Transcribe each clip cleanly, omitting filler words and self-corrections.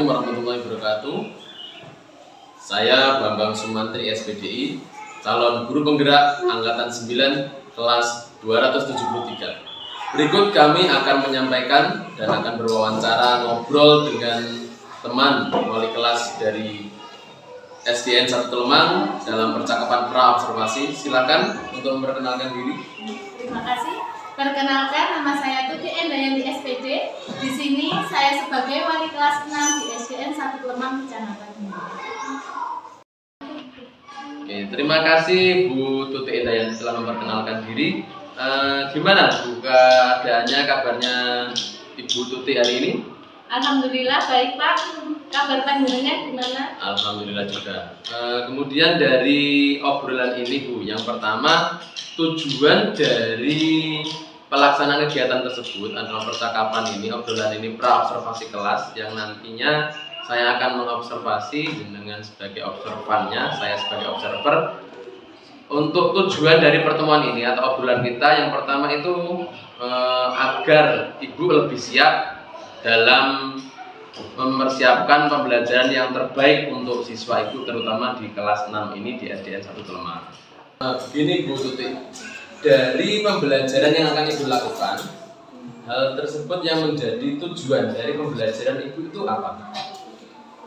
Assalamualaikum warahmatullahi wabarakatuh. Saya Bambang Sumantri SPDI, calon guru penggerak angkatan 9 kelas 273. Berikut kami akan menyampaikan dan akan berwawancara ngobrol dengan teman wali kelas dari SDN 1 Telemang dalam percakapan pra-observasi. Silakan untuk memperkenalkan diri. Terima kasih. Perkenalkan, nama saya Tuti Endayanti SPD. Di sini saya sebagai wali kelas 6 di SDN 1 Telemang Kecamatan Gembong. Oke, terima kasih Bu Tuti Endayanti telah memperkenalkan diri. Gimana Bu keadaannya, kabarnya Ibu Tuti hari ini? Alhamdulillah baik Pak. Kabar panjenengan gimana? Alhamdulillah juga. Kemudian dari obrolan ini Bu, yang pertama tujuan dari pelaksanaan kegiatan tersebut adalah percakapan ini, obrolan ini pra-observasi kelas yang nantinya saya akan mengobservasi dengan sebagai observannya, saya sebagai observer. Untuk tujuan dari pertemuan ini atau obrolan kita yang pertama itu agar Ibu lebih siap dalam mempersiapkan pembelajaran yang terbaik untuk siswa Ibu, terutama di kelas 6 ini di SDN 1 Telemang. Begini Bu Tuti, dari pembelajaran yang akan Ibu lakukan, hal tersebut yang menjadi tujuan dari pembelajaran Ibu itu apa?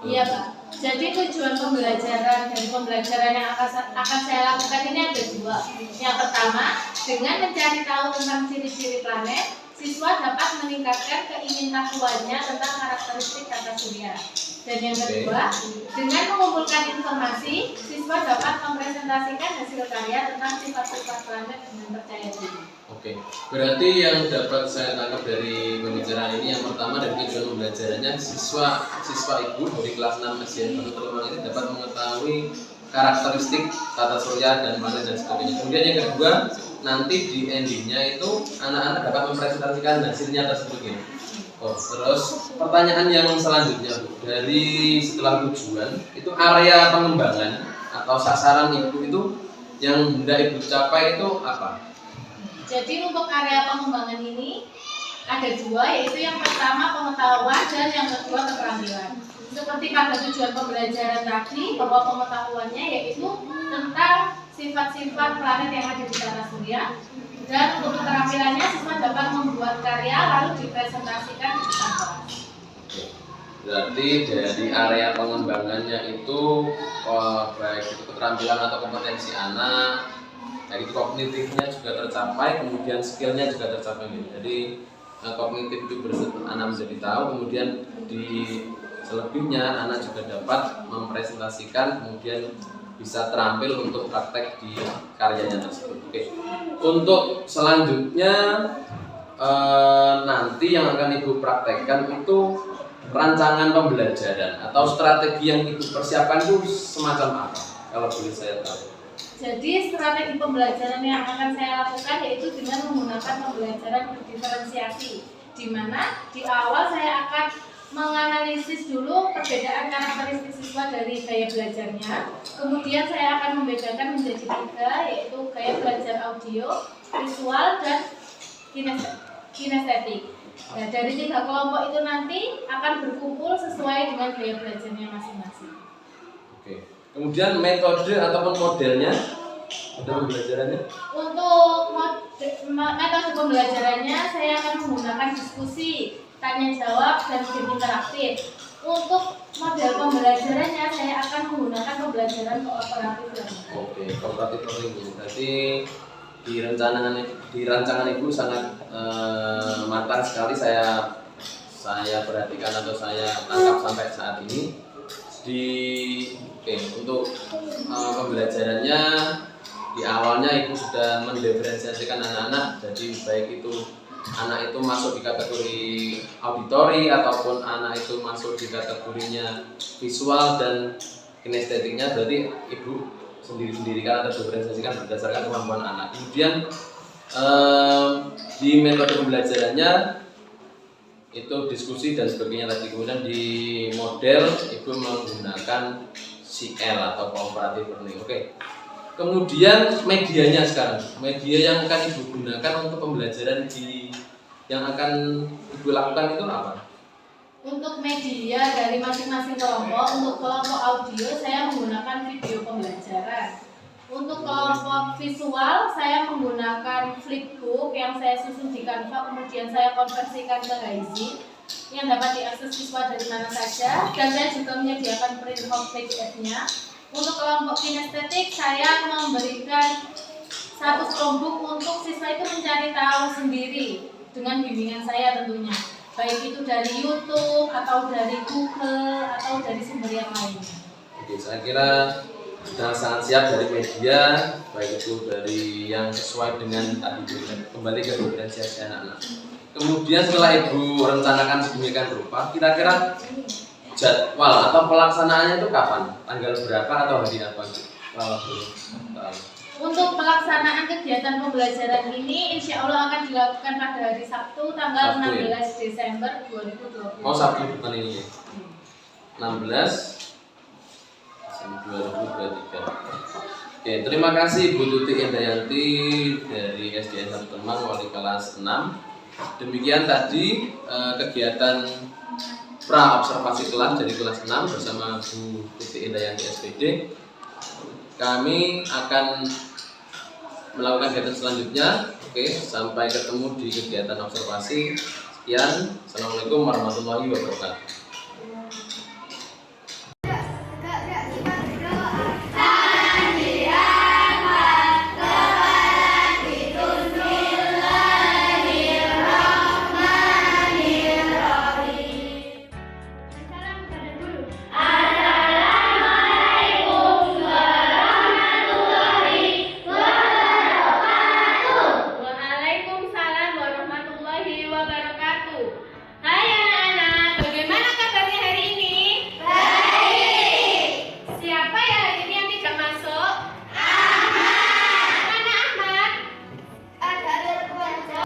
Iya Pak. Jadi tujuan pembelajaran yang akan saya lakukan ini ada dua. Yang pertama, dengan mencari tahu tentang ciri-ciri planet, siswa dapat meningkatkan keingintahuannya tentang karakteristik tata surya. Dan yang kedua, dengan mengumpulkan informasi, siswa dapat mempresentasikan hasil karya tentang sifat-sifat planet dengan percaya diri. Oke, berarti yang dapat saya tangkap dari pembicaraan ini, yang pertama dari tujuan pembelajarannya, siswa Ibu dari kelas 6 SDN 1 Telemang ini dapat mengetahui karakteristik tata surya dan planet dan sebagainya. Kemudian yang kedua, nanti di endingnya itu anak-anak dapat mempresentasikan hasilnya tersebut ya. Oh, terus pertanyaan yang selanjutnya Bu, dari setelah tujuan itu area pengembangan atau sasaran Ibu itu yang hendak Ibu capai itu apa? Jadi untuk area pengembangan ini ada dua, yaitu yang pertama pengetahuan dan yang kedua keterampilan. Seperti pada tujuan pembelajaran tadi, bahwa pengetahuannya yaitu tentang sifat-sifat planet yang ada di tata surya, dan untuk keterampilannya siswa dapat membuat karya lalu dipresentasikan di depan kelas. Berarti dari area pengembangannya itu baik itu keterampilan atau kompetensi anak, dari kognitifnya juga tercapai, kemudian skillnya juga tercapai. Jadi kognitif itu anak menjadi tahu, kemudian di selebihnya anak juga dapat mempresentasikan, kemudian bisa terampil untuk praktek di karyanya tersebut. Oke. Untuk selanjutnya nanti yang akan Ibu praktekkan itu rancangan pembelajaran atau strategi yang Ibu persiapkan itu semacam apa? Kalau boleh saya tahu. Jadi strategi pembelajaran yang akan saya lakukan yaitu dengan menggunakan pembelajaran berdiferensiasi, di mana di awal saya akan menganalisis dulu perbedaan karakteristik siswa dari gaya belajarnya. Kemudian saya akan membedakan menjadi tiga, yaitu gaya belajar audio, visual, dan kinestetik. Nah, dari tiga kelompok itu nanti akan berkumpul sesuai dengan gaya belajarnya masing-masing. Oke. Kemudian metode ataupun modelnya, metode pembelajarannya? Untuk metode pembelajarannya saya akan menggunakan diskusi, tanya jawab, dan game interaktif. Untuk model pembelajarannya saya akan menggunakan pembelajaran kooperatif learning. Oke, kooperatif learning. Berarti di rancangan Ibu sangat matang sekali saya perhatikan atau saya tangkap sampai saat ini. Untuk pembelajarannya di awalnya Ibu sudah mendiferensiasikan anak-anak, jadi baik itu anak itu masuk di kategori auditori ataupun anak itu masuk di kategorinya visual dan kinestetiknya, berarti Ibu sendiri-sendirikan atau diferensiasikan berdasarkan kemampuan anak. Kemudian di metode pembelajarannya itu diskusi dan sebagainya tadi. Kemudian di model Ibu menggunakan CL atau cooperative learning. Oke. Kemudian medianya sekarang, media yang akan Ibu gunakan untuk pembelajaran yang akan Ibu lakukan itu apa? Untuk media dari masing-masing kelompok, untuk kelompok audio saya menggunakan video pembelajaran. Untuk kelompok visual saya menggunakan flipbook yang saya susun di Canva, kemudian saya konversikan ke Haizy yang dapat diakses siswa dari mana saja, dan saya juga menyediakan print out PDF-nya. Untuk kelompok kinestetik saya memberikan satu Chromebook untuk siswa itu mencari tahu sendiri dengan bimbingan saya tentunya, baik itu dari YouTube atau dari Google atau dari sumber yang lainnya. Oke, saya kira sudah sangat siap dari media, baik itu dari yang sesuai dengan tadi kembali ke diferensiasi anak-anak. Kemudian setelah Ibu rencanakan sedemikian rupa, kira-kira jadwal atau pelaksanaannya itu kapan? Tanggal berapa atau hari apa? Kalau belum tahu. Untuk pelaksanaan kegiatan pembelajaran ini insya Allah akan dilakukan pada hari Sabtu tanggal Sabtu, 16 ya? Desember 2020. Oh, Sabtu bukan ini ya? 16 2023. Oke, terima kasih Bu Tuti Indayanti dari SDN 1 Kemang, wali kelas 6. Demikian tadi kegiatan pra observasi kelas dari kelas 6 bersama Bu Tuti Indayanti SPD. Kami akan melakukan kegiatan selanjutnya. Oke, sampai ketemu di kegiatan observasi. Sekian. Assalamualaikum warahmatullahi wabarakatuh. Waalaikumsalam warahmatullahi wabarakatuh. Hai anak-anak, bagaimana kabarnya hari ini? Baik. Siapa ya hari ini yang tidak masuk? Ahmad. Mana Ahmad?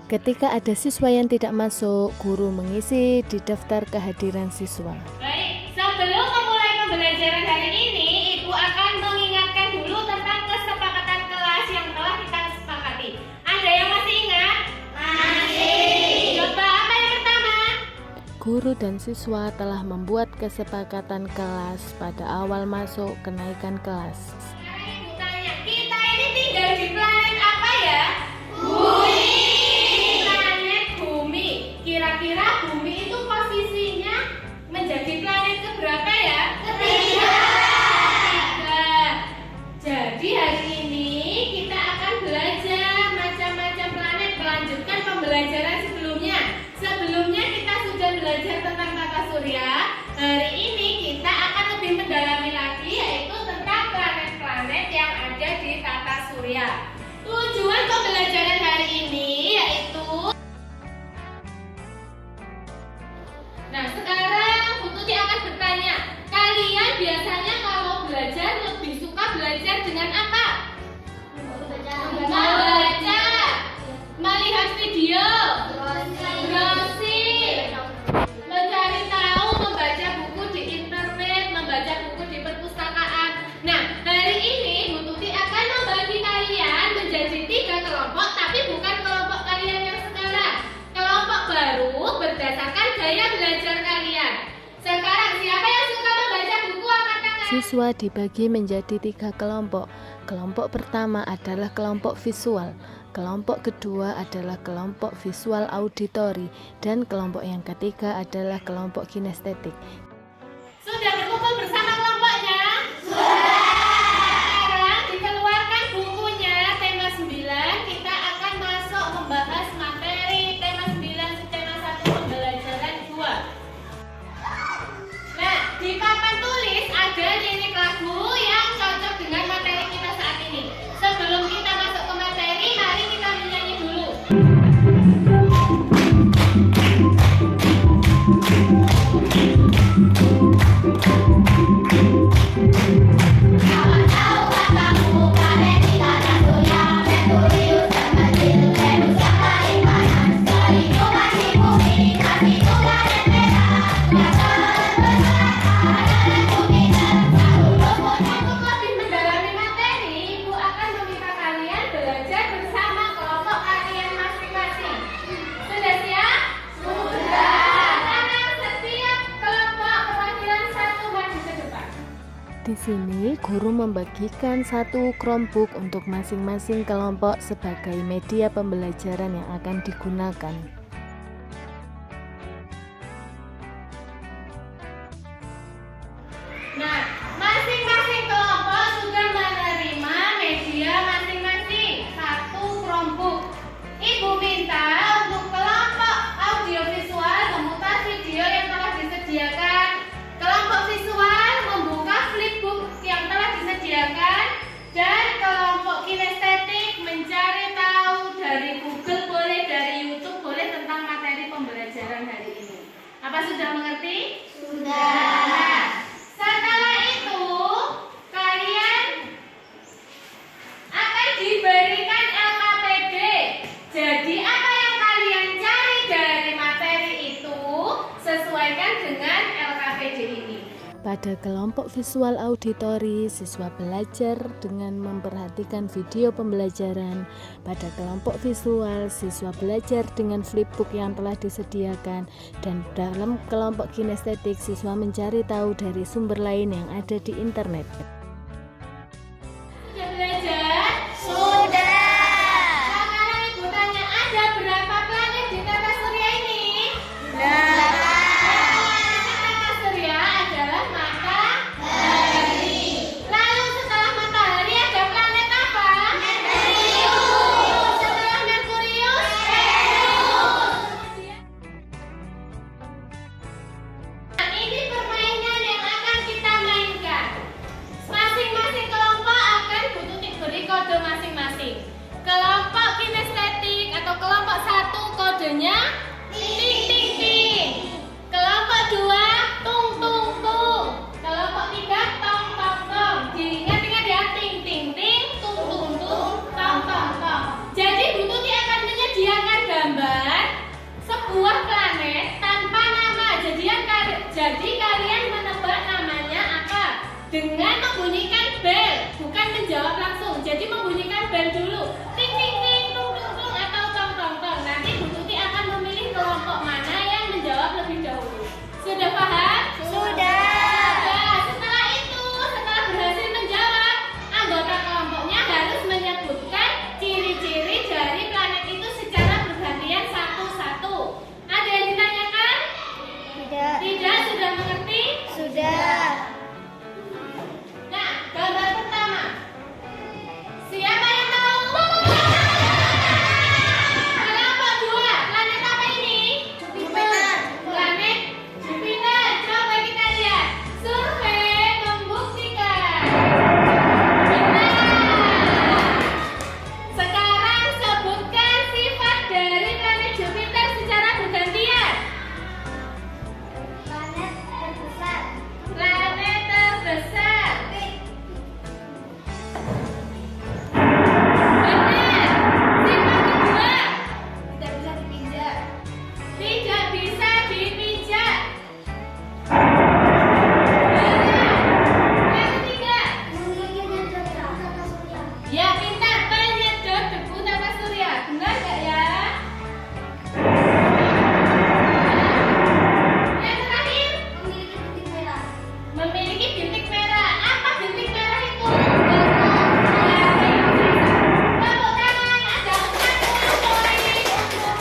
Ketika ada siswa yang tidak masuk, guru mengisi di daftar kehadiran siswa. Baik, sebelum memulai pembelajaran hari ini, Ibu akan mengingatkan dulu tentang kesepakatan kelas yang telah kita sepakati. Ada yang masih ingat? Masih. Coba apa yang pertama? Guru dan siswa telah membuat kesepakatan kelas pada awal masuk kenaikan kelas. Sekarang Ibu tanya, kita ini tinggal di planet apa ya? Bumi. Planet Bumi. Kira-kira Bumi itu posisinya menjadi planet keberapa ya? Ketiga. Jadi hari ini kita akan belajar macam-macam planet, melanjutkan pembelajaran sebelumnya. Sebelumnya kita sudah belajar tentang tata surya. Hari ini kita akan lebih mendalami lagi, yaitu tentang planet-planet yang ada di tata surya. Tujuan pembelajaran hari ini yaitu, nah sekarang Bu Tuti akan bertanya, kalian biasanya kalau belajar lebih suka belajar dengan apa? Membaca, melihat video, browsing, mencari tahu, membaca buku di internet, membaca buku di perpustakaan. Nah, hari ini Bu Tuti akan membagi kalian menjadi 3 kelompok, tapi bukan kelompok kalian yang sekarang. Kelompok baru berdasarkan gaya belajar kalian. Sekarang siapa yang suka membaca buku angkat tangan? Siswa dibagi menjadi 3 kelompok. Kelompok pertama adalah kelompok visual, kelompok kedua adalah kelompok visual auditori, dan kelompok yang ketiga adalah kelompok kinestetik. Sudah berkumpul bersama kelompoknya? Sekarang dikeluarkan bukunya, tema 9. Kita akan masuk membahas materi tema 9, tema 1 pembelajaran 2. Nah, di papan tulis ada lirik lagu yang cocok dengan materi kita saat ini. Sebelum kita masuk ke materi, mari kita menyanyi dulu. Untuk lebih mendalami materi, Ibu akan meminta kalian belajar bersama kelompok kalian masing-masing. sini guru membagikan satu Chromebook untuk masing-masing kelompok sebagai media pembelajaran yang akan digunakan. Nah, masing-masing kelompok sudah menerima media masing-masing satu Chromebook. Ibu minta untuk kelompok audiovisual memutar video yang telah disediakan. Kelompok visual membuka flipbook yang telah disediakan. Dan kelompok kinestetik mencari tahu dari Google boleh, dari YouTube boleh tentang materi pembelajaran hari ini. Apa sudah mengerti? Sudah. Setelah itu, kalian akan diberikan LKPD. Jadi, apa yang kalian cari dari materi itu, sesuaikan dengan LKPD ini. Pada kelompok visual auditori, siswa belajar dengan memperhatikan video pembelajaran. Pada kelompok visual, siswa belajar dengan flipbook yang telah disediakan. Dan dalam kelompok kinestetik, siswa mencari tahu dari sumber lain yang ada di internet. Sudah belajar? Sudah. Sekarang ibu tanya, ada berapa planet di tata surya ini? 8. Tata surya adalah matahari. Lalu setelah matahari ada planet apa? Merkurius. Setelah Merkurius? Venus. Nah, ini permainan yang akan kita mainkan. Masing-masing kelompok akan diberi kode masing-masing. Kelompok kinestetik atau kelompok 1 kodenya ting ting ting. Kelompok 2 tung tung tung. Kelompok 3 tong tong tong. Diingat-ingat ya, ting ting ting, tung tung tung, tong tong tong. Jadi Bu Tuti akan menyediakan gambar sebuah planet tanpa nama. Jadi kalian menebak namanya apa? Dengan membunyikan bel, bukan menjawab langsung. Jadi membunyikan bel dulu. Ting ting ting, tung tung tung atau tong tong tong. Nanti Bu Tuti akan memilih kelompok mana yang menjawab lebih dahulu. Sudah paham? Sudah. Nah, setelah itu, setelah berhasil menjawab, anggota kelompoknya harus menyebutkan ciri-ciri dari planet itu secara bergantian satu-satu. Ada yang ditanyakan? Tidak. Tidak, sudah mengerti? Sudah. Nah, gambar pertama. Siapa yang tahu? Kelompok 2, planet apa ini? Jupiter. Planet Jupiter. Coba kita lihat. Survei membuktikan. Benar. Sekarang sebutkan sifat dari planet Jupiter secara bergantian. Planet terbesar. Planet terbesar. Benar. Sifat kedua, Tidak bisa dipinjak. tidak bisa dipijak. Benar. Yang ketiga, Memiliki nyedot tata surya. ya pintar, penyedot debu tata surya. Benar nggak ya? Yang terakhir, Memiliki titik merah. memiliki bintik merah. Apa bintik merah itu? Tepuk tangan, ada 40 poin untuk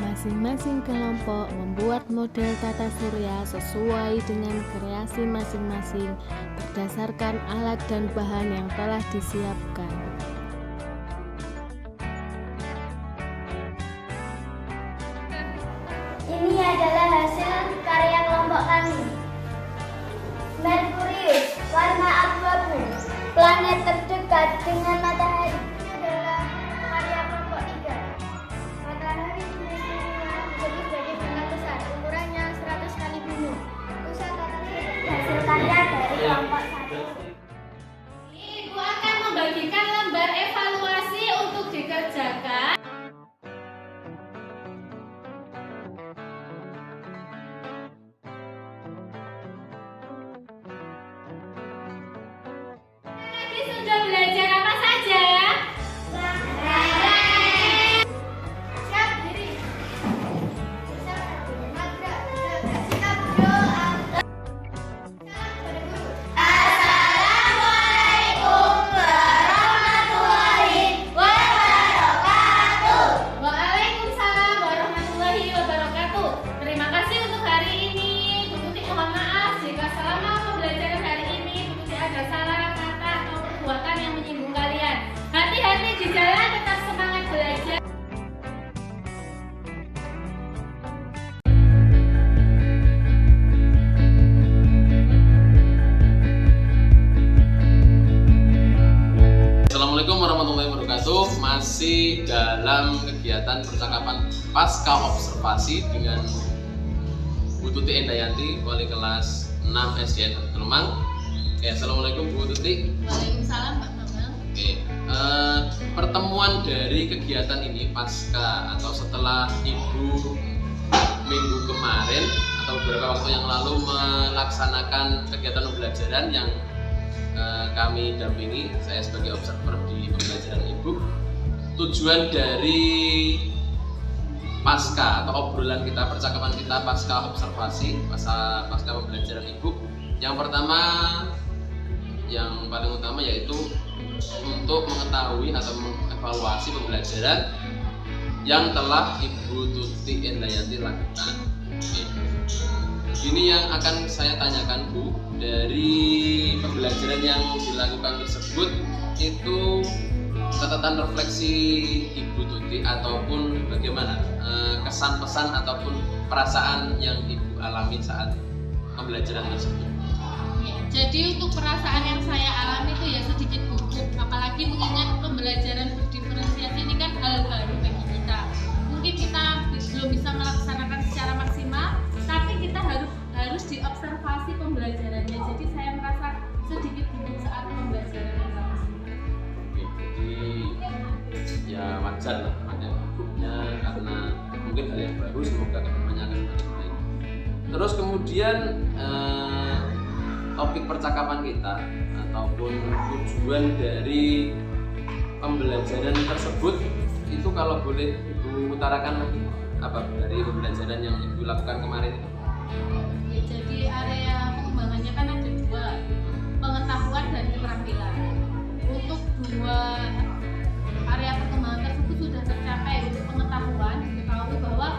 Masing-masing kelompok membuat model tata surya sesuai dengan kreasi masing-masing berdasarkan alat dan bahan yang telah disiapkan. Ini adalah hasil karya kelompok kami. Merkurius, warna abu-abu, planet terdekat dengan matahari. Ini adalah karya kelompok 3. Matahari semestinya disebut sebagai bintang besar, ukurannya 100 kali bumi. Pusat tata surya. Hasil karya dari kelompok 1. Ibu akan membagikan lembar evaluasi untuk dikerjakan. Tadi sudah belajar apa saja? masih dalam kegiatan percakapan pasca observasi dengan Bu Tuti Endayanti, wali kelas 6 SDN Kemang. Oke, assalamualaikum Bu Tuti. Waalaikumsalam Pak Bambang. Oke, pertemuan dari kegiatan ini pasca atau setelah Ibu minggu kemarin atau beberapa waktu yang lalu melaksanakan kegiatan pembelajaran yang kami dampingi, saya sebagai observer di pembelajaran Ibu. Tujuan dari pasca atau obrolan kita, percakapan kita pasca observasi, pasca pembelajaran Ibu, yang pertama, yang paling utama yaitu untuk mengetahui atau mengevaluasi pembelajaran yang telah Ibu Tuti Endayanti lakukan. Ini yang akan saya tanyakan Bu, dari pembelajaran yang dilakukan tersebut itu catatan refleksi Ibu Tuti ataupun bagaimana kesan pesan ataupun perasaan yang Ibu alami saat pembelajaran tersebut. Ya, jadi untuk perasaan yang saya alami itu ya sedikit gugup, apalagi mengingat pembelajaran berdiferensiasi ini kan hal baru bagi kita. Mungkin kita belum bisa melaksanakan secara maksimal, tapi kita harus diobservasi pembelajarannya. Jadi saya merasa sedikit gugup saat pembelajaran yang maksimal. Oke, jadi ya wajar lah ada gugupnya karena mungkin hal yang baru, semoga kedepannya akan semakin baik. Terus kemudian topik percakapan kita ataupun tujuan dari pembelajaran tersebut itu kalau boleh Ibu utarakan lagi apa dari pembelajaran yang Ibu lakukan kemarin itu? Ya, jadi area pengembangannya kan ada dua, pengetahuan dan keterampilan. Untuk dua area perkembangan tersebut sudah tercapai. Untuk pengetahuan, diketahui bahwa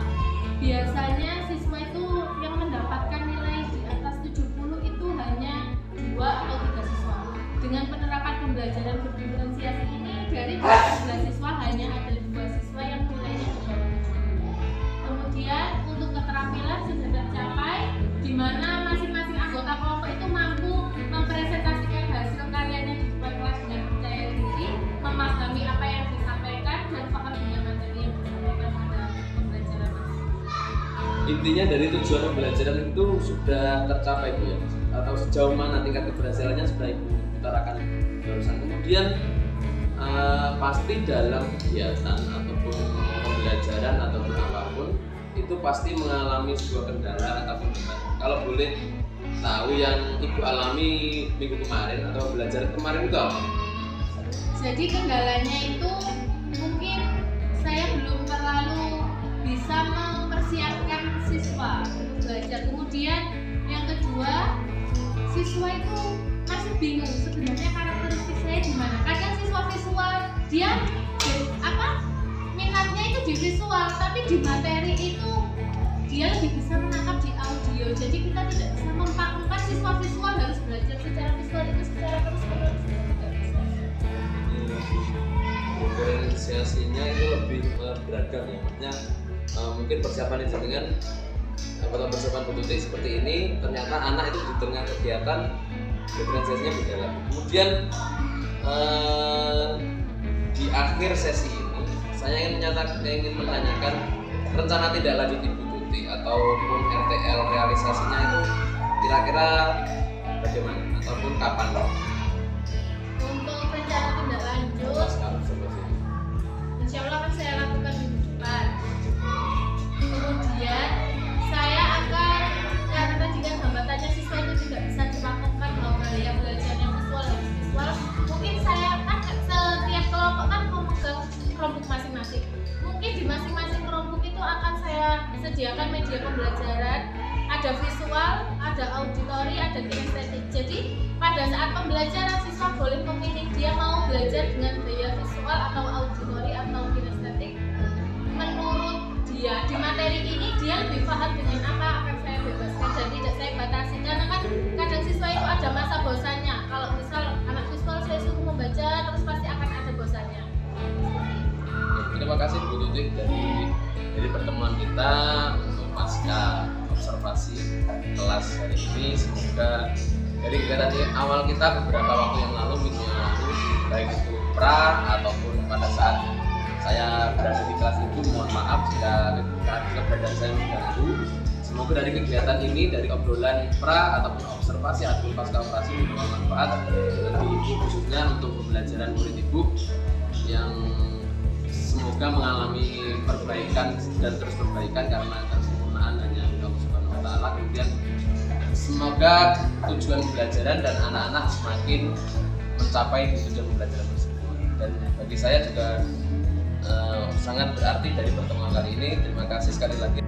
biasanya siswa itu yang mendapatkan nilai di atas 70 itu hanya 2 atau 3 siswa. Dengan penerapan pembelajaran berdiferensiasi ini, dari 12 siswa hanya ada 2 siswa yang nilainya di bawah 70. Kemudian untuk keterampilan sudah tercapai, di mana masing-masing anggota kelompok itu mampu mempresentasikan hasil karyanya di depan kelas dengan percaya diri, memahami apa yang disampaikan dan paham dengan materi yang disampaikan pada pembelajaran tersebut. Intinya dari tujuan pembelajaran itu sudah tercapai Bu ya? Atau sejauh mana tingkat keberhasilannya sudah Ibu utarakan barusan. Kemudian pasti dalam kegiatan ataupun pembelajaran ataupun apapun itu pasti mengalami sebuah kendala ataupun beban. Kalau boleh tahu yang Ibu alami minggu kemarin atau belajar kemarin itu apa? Jadi kendalanya itu mungkin saya belum terlalu bisa mempersiapkan siswa untuk belajar. Kemudian yang kedua, siswa itu masih bingung sebenarnya karakteristik saya di mana. Kadang siswa visual dia minatnya itu di visual, tapi di materi itu dia lebih bisa menangkap di audio. Jadi kita tidak bisa mempakukan siswa visual harus belajar secara visual itu secara terus-menerus, kita tidak bisa. Diferensiasinya itu lebih beragam ya, maksudnya mungkin persiapan jenengan atau persiapan Bu Tuti seperti ini, ternyata anak itu di tengah kegiatan diferensiasinya beda lagi. Kemudian di akhir sesi ini saya ingin menanyakan rencana tindak lanjut Ibu Tuti ataupun RTL realisasinya itu kira-kira bagaimana ataupun kapan? Untuk rencana tindak lanjut, insya Allah akan saya lakukan minggu depan. Kemudian saya akan, karena tadi kan hambatannya siswa itu tidak bisa dilakukan bahwa gaya belajar yang visual harus visual. Mungkin saya kan setiap kelompok kan memegang kelompok masing-masing. Mungkin di masing-masing kelompok itu akan saya sediakan media pembelajaran, ada visual, ada auditori, ada kinestetik. Jadi pada saat pembelajaran siswa boleh memilih dia mau belajar dengan gaya visual atau auditori atau kinestetik. Menurut dia di materi ini dia lebih paham dengan apa akan saya bebaskan dan tidak saya batasi, karena kan kadang siswa itu ada masa bosannya. Kalau misal anak visual saya suruh membaca terus pasti akan ada bosannya. Terima kasih Bu Tuti dari pertemuan kita untuk pasca observasi kelas hari ini. Semoga dari kegiatan awal kita beberapa waktu yang lalu, minggu yang lalu, baik itu pra ataupun pada saat saya berada di kelas Ibu. Mohon maaf jika keberadaan saya mengganggu. Semoga dari kegiatan ini, dari obrolan pra ataupun observasi ataupun pasca operasi membawa manfaat bagi Ibu, khususnya untuk pembelajaran murid Ibu yang semoga mengalami perbaikan dan terus perbaikan karena kesempurnaan hanya Allah Subhanahu wa Ta'ala. Kemudian semoga tujuan pembelajaran dan anak-anak semakin mencapai tujuan pembelajaran tersebut. Dan bagi saya juga sangat berarti dari pertemuan kali ini. Terima kasih sekali lagi.